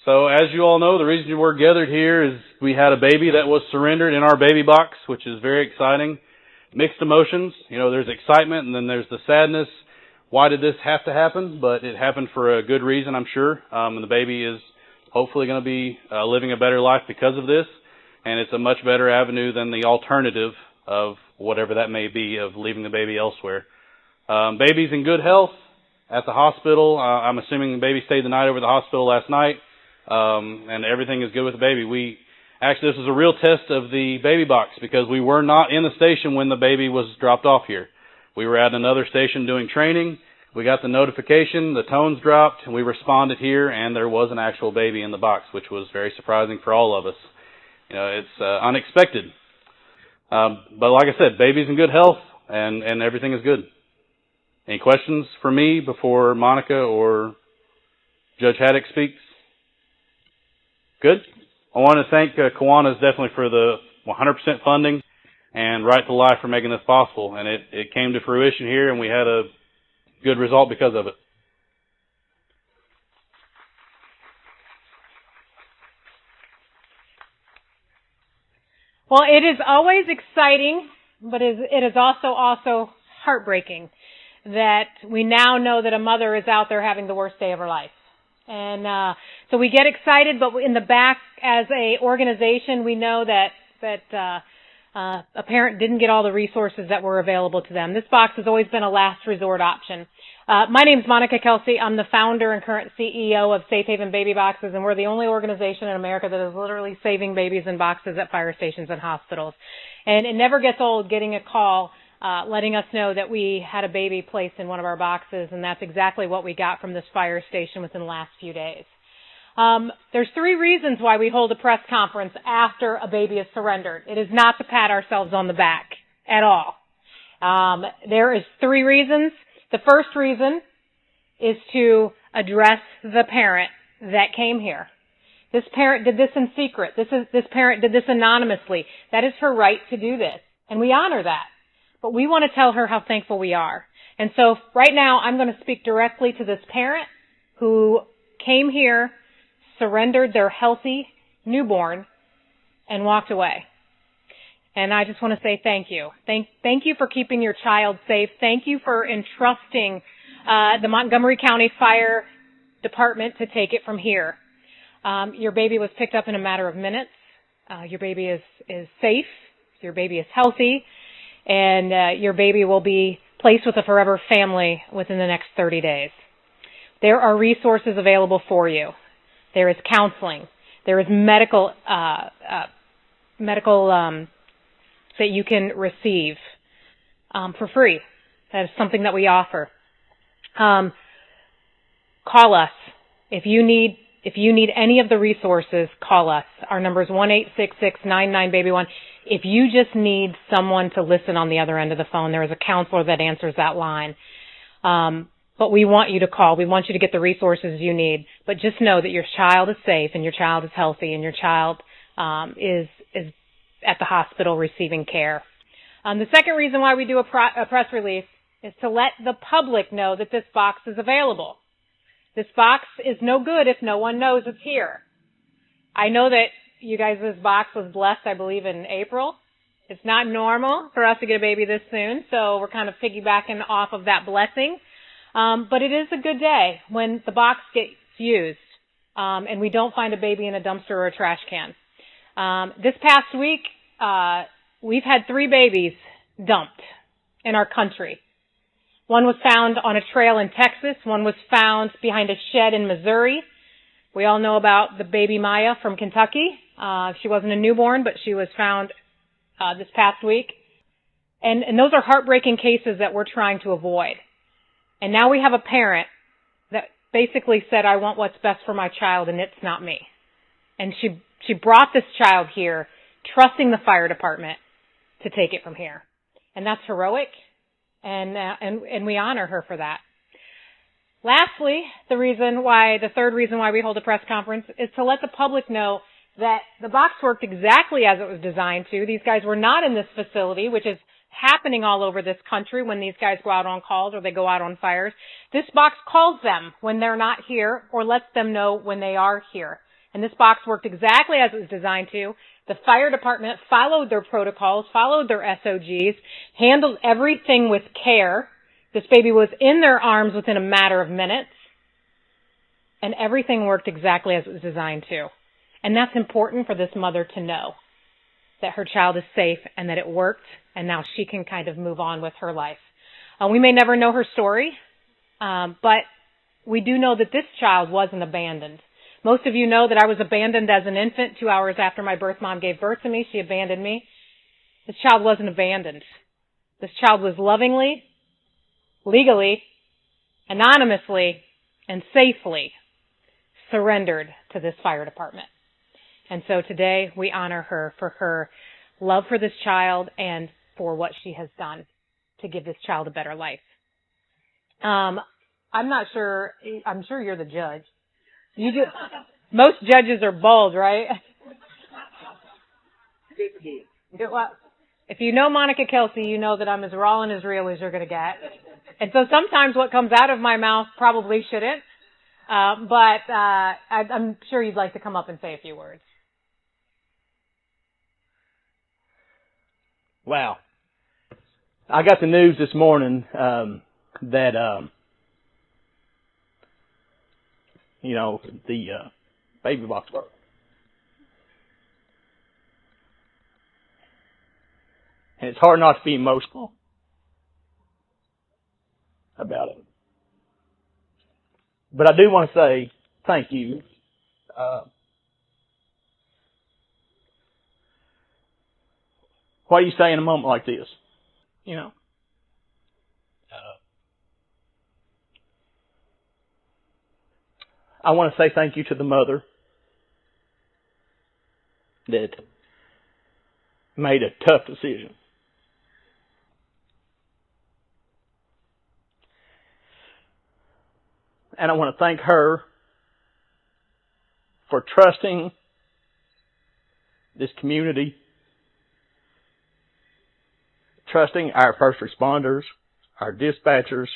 So as you all know, the reason we're gathered here is we had a baby that was surrendered in our baby box, which is very exciting. Mixed emotions. You know, there's excitement and then there's the sadness. Why did this have to happen? But it happened for a good reason, I'm sure. And the baby is hopefully going to be living a better life because of this. And it's a much better avenue than the alternative of whatever that may be of leaving the baby elsewhere. Baby's in good health at the hospital. I'm assuming the baby stayed the night over at the hospital last night. And everything is good with the baby. Actually, this was a real test of the baby box because we were not in the station when the baby was dropped off here. We were at another station doing training. We got the notification, the tones dropped, and we responded here, and there was an actual baby in the box, which was very surprising for all of us. You know, it's unexpected. But like I said, baby's in good health, and everything is good. Any questions for me before Monica or Judge Haddock speaks? Good. I want to thank Kiwanis definitely for the 100% funding and Right to Life for making this possible. And it came to fruition here, and we had a good result because of it. Well, it is always exciting, but it is also heartbreaking that we now know that a mother is out there having the worst day of her life. And so we get excited, but in the back, as a organization, we know that a parent didn't get all the resources that were available to them. This box has always been a last resort option. My name's Monica Kelsey. I'm the founder and current CEO of Safe Haven Baby Boxes, and we're the only organization in America that is literally saving babies in boxes at fire stations and hospitals. And it never gets old getting a call letting us know that we had a baby placed in one of our boxes, and that's exactly what we got from this fire station within the last few days. There's 3 reasons why we hold a press conference after a baby is surrendered. It is not to pat ourselves on the back at all. There is 3 reasons. The first reason is to address the parent that came here. This parent did this in secret. This parent did this anonymously. That is her right to do this, and we honor that. But we want to tell her how thankful we are. And so right now I'm going to speak directly to this parent who came here, surrendered their healthy newborn, and walked away. And I just want to say thank you. Thank you for keeping your child safe. Thank you for entrusting the Montgomery County Fire Department to take it from here. Your baby was picked up in a matter of minutes. Your baby is safe. Your baby is healthy. And your baby will be placed with a forever family within the next 30 days. There are resources available for you. There is counseling. There is medical that you can receive for free. That is something that we offer. Call us if you need any of the resources. Call us. Our number is 1-866-99-BABY1. If you just need someone to listen on the other end of the phone, there is a counselor that answers that line. But we want you to call. We want you to get the resources you need. But just know that your child is safe and your child is healthy and your child is at the hospital receiving care. The second reason why we do a press release is to let the public know that this box is available. This box is no good if no one knows it's here. I know that you guys, this box was blessed, I believe, in April. It's not normal for us to get a baby this soon, so we're kind of piggybacking off of that blessing. But it is a good day when the box gets used and we don't find a baby in a dumpster or a trash can. This past week, we've had 3 babies dumped in our country. One was found on a trail in Texas. One was found behind a shed in Missouri. We all know about the baby Maya from Kentucky. She wasn't a newborn, but she was found this past week. And those are heartbreaking cases that we're trying to avoid. And now we have a parent that basically said, I want what's best for my child, and it's not me. And she brought this child here, trusting the fire department to take it from here. And that's heroic, and we honor her for that. Lastly, the third reason why we hold a press conference is to let the public know that the box worked exactly as it was designed to. These guys were not in this facility, which is happening all over this country when these guys go out on calls or they go out on fires. This box calls them when they're not here or lets them know when they are here. And this box worked exactly as it was designed to. The fire department followed their protocols, followed their SOGs, handled everything with care. This baby was in their arms within a matter of minutes. And everything worked exactly as it was designed to. And that's important for this mother to know, that her child is safe and that it worked, and now she can kind of move on with her life. We may never know her story, but we do know that this child wasn't abandoned. Most of you know that I was abandoned as an infant. 2 hours after my birth mom gave birth to me, she abandoned me. This child wasn't abandoned. This child was lovingly, legally, anonymously, and safely surrendered to this fire department. And so today we honor her for her love for this child and for what she has done to give this child a better life. I'm sure you're the judge. Most judges are bald, right? If you know Monica Kelsey, you know that I'm as raw and as real as you're going to get. And so sometimes what comes out of my mouth probably shouldn't. But I'm sure you'd like to come up and say a few words. Wow. I got the news this morning that, the baby box worked. And it's hard not to be emotional about it. But I do want to say thank you. What do you say in a moment like this? I want to say thank you to the mother that made a tough decision. And I want to thank her for trusting this community, trusting our first responders, our dispatchers,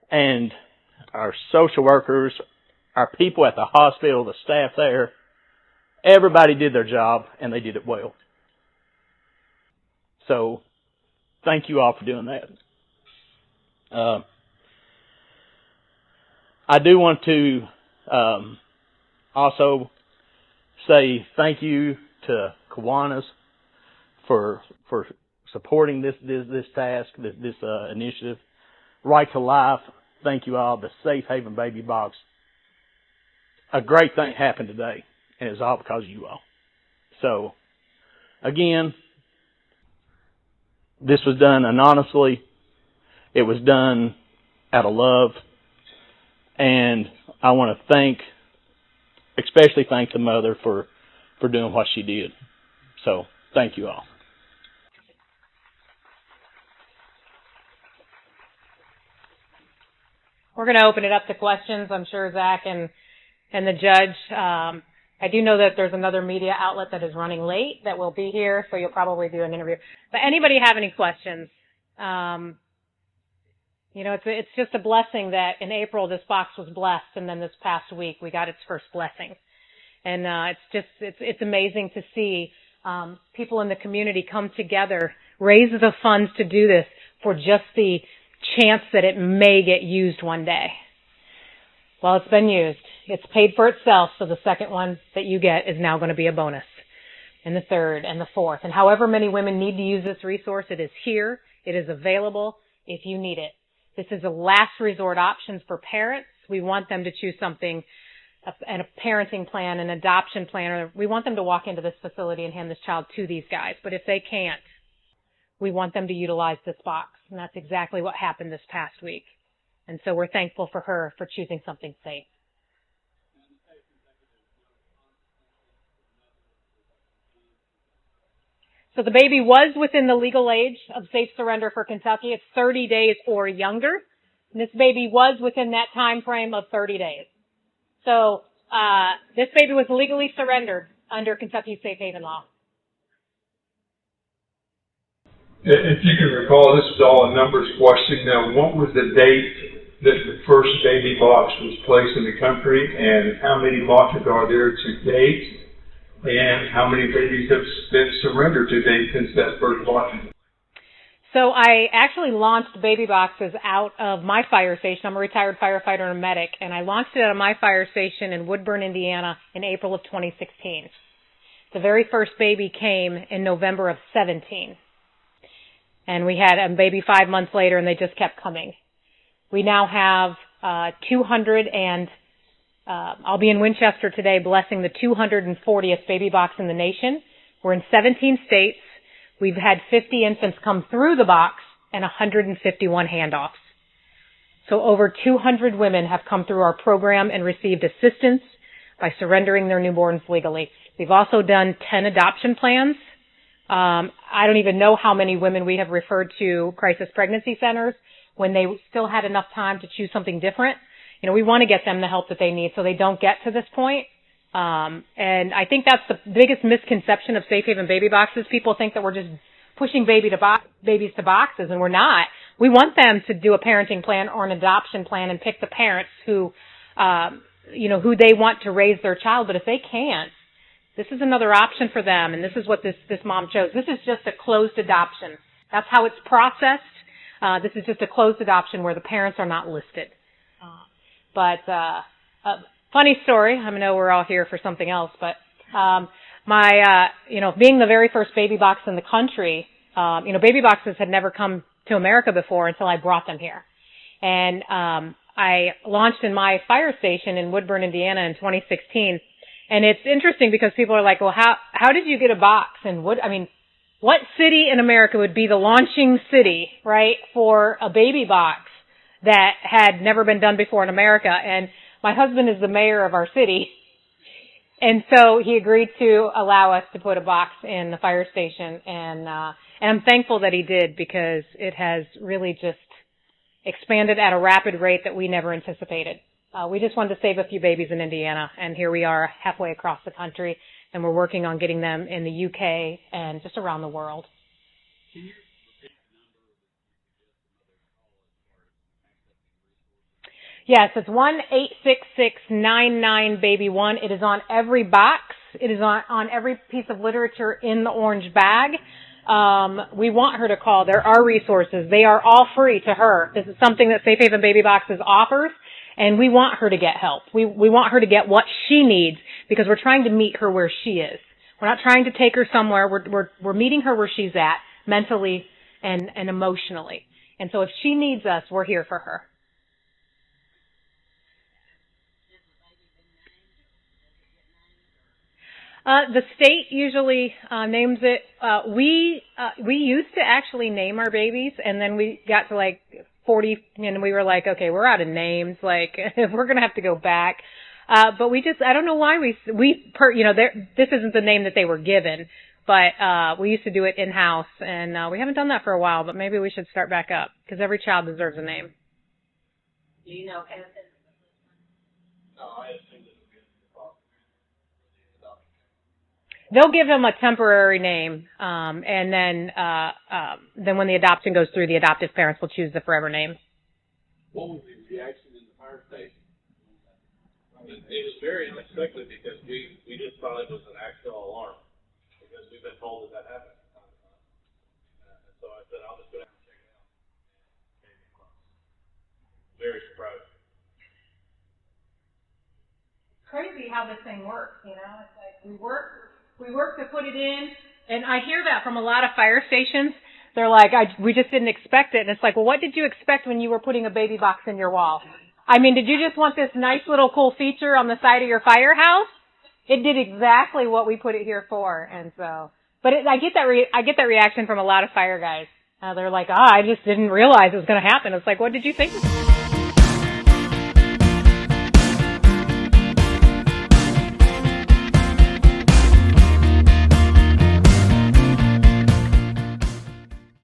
and our social workers, our people at the hospital, the staff there. Everybody did their job, and they did it well. So, thank you all for doing that. I do want to also say thank you to Kiwanis for supporting this task, this initiative. Right to Life, thank you all. The Safe Haven Baby Box. A great thing happened today, and it's all because of you all. So, again, this was done anonymously. It was done out of love. And I want to especially thank the mother for doing what she did. So, thank you all. We're going to open it up to questions. I'm sure Zach and the judge. I do know that there's another media outlet that is running late that will be here, so you'll probably do an interview. But anybody have any questions? It's just a blessing that in April this box was blessed, and then this past week we got its first blessing. And it's amazing to see people in the community come together, raise the funds to do this for just the chance that it may get used one day. Well, it's been used. It's paid for itself, so the second one that you get is now going to be a bonus, and the third, and the fourth. And however many women need to use this resource, it is here. It is available if you need it. This is a last resort option for parents. We want them to choose something, a parenting plan, an adoption plan, or we want them to walk into this facility and hand this child to these guys. But if they can't, we want them to utilize this box. And that's exactly what happened this past week. And so we're thankful for her for choosing something safe. So the baby was within the legal age of safe surrender for Kentucky. It's 30 days or younger. And this baby was within that time frame of 30 days. So this baby was legally surrendered under Kentucky's safe haven law. If you can recall, this was all a numbers question. Now, what was the date that the first baby box was placed in the country, and how many boxes are there to date, and how many babies have been surrendered to date since that first box? So I actually launched baby boxes out of my fire station. I'm a retired firefighter and a medic, and I launched it out of my fire station in Woodburn, Indiana in April of 2016. The very first baby came in November of 17. And we had a baby 5 months later, and they just kept coming. We now have 200, and I'll be in Winchester today blessing the 240th baby box in the nation. We're in 17 states. We've had 50 infants come through the box and 151 handoffs. So over 200 women have come through our program and received assistance by surrendering their newborns legally. We've also done 10 adoption plans. I don't even know how many women we have referred to crisis pregnancy centers when they still had enough time to choose something different. You know, we want to get them the help that they need so they don't get to this point. And I think that's the biggest misconception of Safe Haven Baby Boxes. People think that we're just pushing babies to boxes, and we're not. We want them to do a parenting plan or an adoption plan and pick the parents who, who they want to raise their child. But if they can't, this is another option for them, and this is what this mom chose. This is just a closed adoption. That's how it's processed. This is just a closed adoption where the parents are not listed. Funny story. I know we're all here for something else, but being the very first baby box in the country, baby boxes had never come to America before until I brought them here. And I launched in my fire station in Woodburn, Indiana in 2016. And it's interesting because people are like, well, how did you get a box? And what city in America would be the launching city, right, for a baby box that had never been done before in America? And my husband is the mayor of our city. And so he agreed to allow us to put a box in the fire station. And I'm thankful that he did, because it has really just expanded at a rapid rate that we never anticipated. We just wanted to save a few babies in Indiana, and here we are halfway across the country, and we're working on getting them in the UK and just around the world. Yes, it's 1-866-99-BABY-1. It is on every box. It is on every piece of literature in the orange bag. We want her to call. There are resources. They are all free to her. This is something that Safe Haven Baby Boxes offers, and we want her to get help. We want her to get what she needs, because we're trying to meet her where she is. We're not trying to take her somewhere. We're meeting her where she's at, mentally and emotionally. And so if she needs us, we're here for her. The state usually names it. We used to actually name our babies, and then we got to 40, and we were like, okay, we're out of names. We're gonna have to go back. But I don't know why this isn't the name that they were given, but we used to do it in house, and we haven't done that for a while. But maybe we should start back up, because every child deserves a name. Do you know anything? No, I assume that They'll give them a temporary name, and then when the adoption goes through, the adoptive parents will choose the forever name. What was the reaction in the fire station? It was very unexpected, because we just thought it was an actual alarm, because we've been told that happened. And so I said, I'll just go down and check it out. Very surprised. Crazy how this thing works, It's like we work to put it in, and I hear that from a lot of fire stations. They're like, we just didn't expect it. And it's like, well, what did you expect when you were putting a baby box in your wall? I mean, did you just want this nice little cool feature on the side of your firehouse? It did exactly what we put it here for. And so, but I get that reaction from a lot of fire guys. They're like, I just didn't realize it was going to happen. It's like, what did you think?